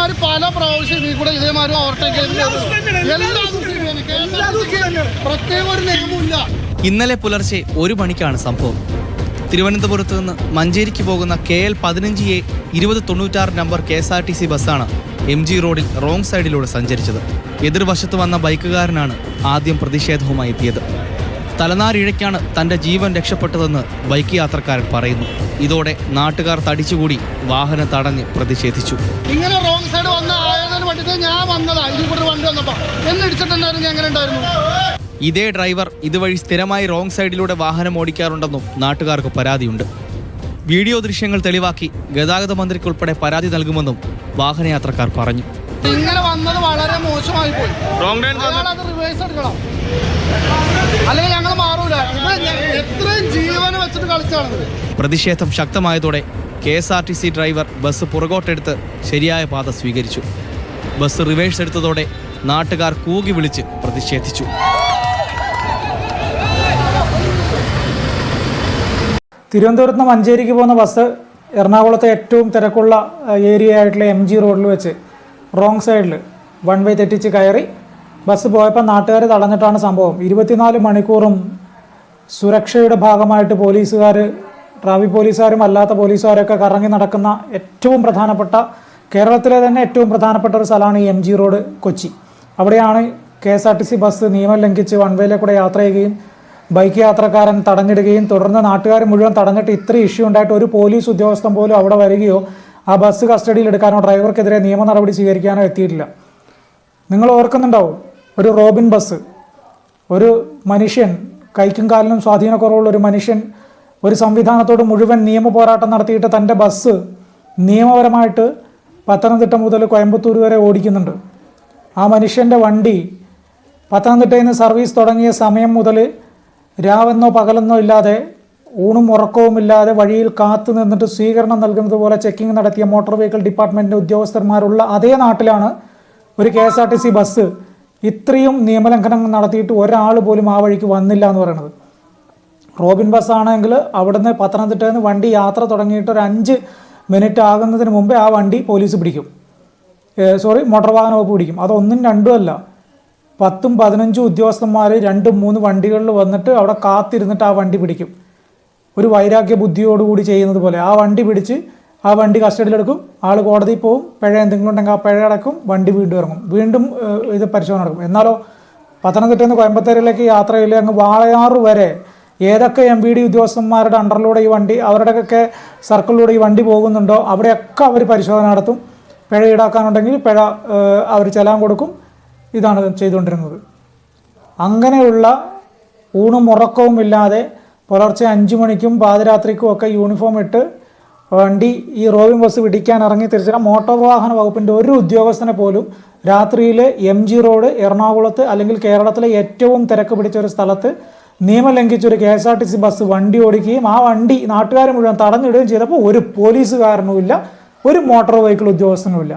ഇതേമാതിരി പല പ്രാവശ്യം ഇതിൽ കൂടെ ഇതേമാതിരി ഓവർടേക്ക് പ്രത്യേക ഒരു നിയമമില്ല. ഇന്നലെ പുലർച്ചെ 1 മണിക്കാണ് സംഭവം. തിരുവനന്തപുരത്ത് നിന്ന് മഞ്ചേരിക്ക് പോകുന്ന KL 15A 2096 നമ്പർ KSRTC ബസ്സാണ് MG റോഡിൽ റോങ് സൈഡിലൂടെ സഞ്ചരിച്ചത്. എതിർവശത്ത് വന്ന ബൈക്കുകാരനാണ് ആദ്യം പ്രതിഷേധവുമായി എത്തിയത്. തലനാരിഴയ്ക്കാണ് തന്റെ ജീവൻ രക്ഷപ്പെട്ടതെന്ന് ബൈക്ക് യാത്രക്കാരൻ പറയുന്നു. ഇതോടെ നാട്ടുകാർ തടിച്ചുകൂടി വാഹനം തടഞ്ഞ് പ്രതിഷേധിച്ചു. ഇങ്ങനെ റോങ് സൈഡ് വന്ന ആയതിന് വേണ്ടിയിട്ട് ഞാൻ വന്നതാ. ഇതിൽ വണ്ടി വന്നപ്പോ എന്നെ ഇടിച്ചിട്ടുണ്ടായിരുന്നു. എങ്ങനെ ഉണ്ടായിരുന്നു? ഇതേ ഡ്രൈവർ ഇതുവഴി സ്ഥിരമായി റോങ് സൈഡിലൂടെ വാഹനം ഓടിക്കാറുണ്ടെന്നും നാട്ടുകാർക്ക് പരാതിയുണ്ട്. വീഡിയോ ദൃശ്യങ്ങൾ തെളിവാക്കി ഗതാഗത മന്ത്രിക്കുൾപ്പെടെ പരാതി നൽകുമെന്നും വാഹനയാത്രക്കാർ പറഞ്ഞു. ഇങ്ങനെ വന്നത് വളരെ മോശമായി പോയി. അത് റിവേഴ്സ് എടുക്കണം, അല്ലെങ്കിൽ ഞങ്ങൾ മാറൂല. എത്രയും ജീവനെ വെച്ചിട്ട് കളിച്ചാണ്. പ്രതിഷേധം ശക്തമായതോടെ KSRTC ഡ്രൈവർ ബസ് പുറകോട്ടെടുത്ത് ശരിയായ പാത സ്വീകരിച്ചു. ബസ് റിവേഴ്സ് എടുത്തതോടെ നാട്ടുകാർ കൂകി വിളിച്ച് പ്രതിഷേധിച്ചു. തിരുവനന്തപുരത്ത് നിന്ന് മഞ്ചേരിക്ക് പോകുന്ന ബസ് എറണാകുളത്തെ ഏറ്റവും തിരക്കുള്ള ഏരിയ ആയിട്ടുള്ള MG റോഡിൽ വെച്ച് റോങ് സൈഡിൽ 1 വേ തെറ്റിച്ച് കയറി ബസ് പോയപ്പോൾ നാട്ടുകാർ തടഞ്ഞിട്ടാണ് സംഭവം. 24 മണിക്കൂറും സുരക്ഷയുടെ ഭാഗമായിട്ട് പോലീസുകാർ, ട്രാഫിക് പോലീസുകാരും അല്ലാത്ത പോലീസുകാരൊക്കെ കറങ്ങി നടക്കുന്ന ഏറ്റവും പ്രധാനപ്പെട്ട, കേരളത്തിലെ തന്നെ ഏറ്റവും പ്രധാനപ്പെട്ട ഒരു സ്ഥലമാണ് ഈ MG റോഡ്, കൊച്ചി. അവിടെയാണ് KSRTC ബസ് നിയമം ലംഘിച്ച് 1 വേയിലെ കൂടെ യാത്ര ചെയ്യുകയും ബൈക്ക് യാത്രക്കാരൻ തടഞ്ഞിടുകയും തുടർന്ന് നാട്ടുകാർ മുഴുവൻ തടഞ്ഞിട്ട് ഇത്ര ഇഷ്യൂ ഉണ്ടായിട്ട് ഒരു പോലീസ് ഉദ്യോഗസ്ഥൻ പോലും അവിടെ വരികയോ ആ ബസ് കസ്റ്റഡിയിൽ എടുക്കാനോ ഡ്രൈവർക്കെതിരെ നിയമ നടപടി സ്വീകരിക്കാനോ എത്തിയിട്ടില്ല. നിങ്ങൾ ഓർക്കുന്നുണ്ടാവും, ഒരു റോബിൻ ബസ്, ഒരു മനുഷ്യൻ, കൈക്കും കാലിനും സ്വാധീനക്കുറവുള്ള ഒരു മനുഷ്യൻ ഒരു സംവിധാനത്തോട് മുഴുവൻ നിയമ പോരാട്ടം നടത്തിയിട്ട് തൻ്റെ ബസ് നിയമപരമായിട്ട് പത്തനംതിട്ട മുതൽ കോയമ്പത്തൂർ വരെ ഓടിക്കുന്നുണ്ട്. ആ മനുഷ്യൻ്റെ വണ്ടി പത്തനംതിട്ടയിൽ നിന്ന് സർവീസ് തുടങ്ങിയ സമയം മുതൽ രാവെന്നോ പകലെന്നോ ഇല്ലാതെ ഊണും ഉറക്കവുമില്ലാതെ വഴിയിൽ കാത്തു നിന്നിട്ട് സ്വീകരണം നൽകുന്നത് പോലെ ചെക്കിംഗ് നടത്തിയ മോട്ടോർ വെഹിക്കിൾ ഡിപ്പാർട്ട്മെൻറ്റിൻ്റെ ഉദ്യോഗസ്ഥന്മാരുള്ള അതേ നാട്ടിലാണ് ഒരു KSRTC ബസ് ഇത്രയും നിയമലംഘനം നടത്തിയിട്ട് ഒരാൾ പോലും ആ വഴിക്ക് വന്നില്ല എന്ന് പറയുന്നത്. റോബിൻ ബസ്സാണെങ്കിൽ അവിടുന്ന് പത്തനംതിട്ടയിൽ നിന്ന് വണ്ടി യാത്ര തുടങ്ങിയിട്ട് ഒരു 5 മിനിറ്റ് ആകുന്നതിന് മുമ്പേ ആ വണ്ടി പോലീസ് പിടിക്കും. മോട്ടോർ വാഹന വകുപ്പ് പിടിക്കും. അതൊന്നും രണ്ടും അല്ല, 10-15 ഉദ്യോഗസ്ഥന്മാർ 2-3 വണ്ടികളിൽ വന്നിട്ട് അവിടെ കാത്തിരുന്നിട്ട് ആ വണ്ടി പിടിക്കും. ഒരു വൈരാഗ്യ ബുദ്ധിയോടുകൂടി ചെയ്യുന്നത് പോലെ ആ വണ്ടി പിടിച്ച് ആ വണ്ടി കസ്റ്റഡിയിലെടുക്കും. ആൾ കോടതിയിൽ പോവും, പിഴ എന്തെങ്കിലും ഉണ്ടെങ്കിൽ ആ പിഴ അടക്കും, വണ്ടി വീണ്ടും ഇറങ്ങും, വീണ്ടും ഇത് പരിശോധന നടക്കും. എന്നാലോ പത്തനംതിട്ടയിൽ നിന്ന് കോയമ്പത്തൂരിലേക്ക് യാത്രയിൽ അങ്ങ് വാളയാറ് വരെ ഏതൊക്കെ MVD ഉദ്യോഗസ്ഥന്മാരുടെ അണ്ടറിലൂടെ ഈ വണ്ടി, അവരുടെയൊക്കെ സർക്കിളിലൂടെ ഈ വണ്ടി പോകുന്നുണ്ടോ അവിടെയൊക്കെ അവർ പരിശോധന നടത്തും. പിഴ ഈടാക്കാനുണ്ടെങ്കിൽ പിഴ അവർ ചെലാൻ കൊടുക്കും. ഇതാണ് ചെയ്തുകൊണ്ടിരുന്നത്. അങ്ങനെയുള്ള ഊണും ഉറക്കവും ഇല്ലാതെ പുലർച്ചെ 5 മണിക്കും പാതിരാത്രിക്കും ഒക്കെ യൂണിഫോം ഇട്ട് വണ്ടി ഈ റോബിൻ ബസ് പിടിക്കാൻ ഇറങ്ങി തിരിച്ച മോട്ടോർ വാഹന വകുപ്പിൻ്റെ ഒരു ഉദ്യോഗസ്ഥനെ പോലും രാത്രിയിൽ MG റോഡ് എറണാകുളത്ത് അല്ലെങ്കിൽ കേരളത്തിലെ ഏറ്റവും തിരക്ക് പിടിച്ച ഒരു സ്ഥലത്ത് നിയമം ലംഘിച്ചൊരു KSRTC ബസ് വണ്ടി ഓടിക്കുകയും ആ വണ്ടി നാട്ടുകാർ മുഴുവൻ തടഞ്ഞിടുകയും ചെയ്തപ്പോൾ ഒരു പോലീസുകാരനുമില്ല, ഒരു മോട്ടോർ വെഹിക്കിൾ ഉദ്യോഗസ്ഥനുമില്ല.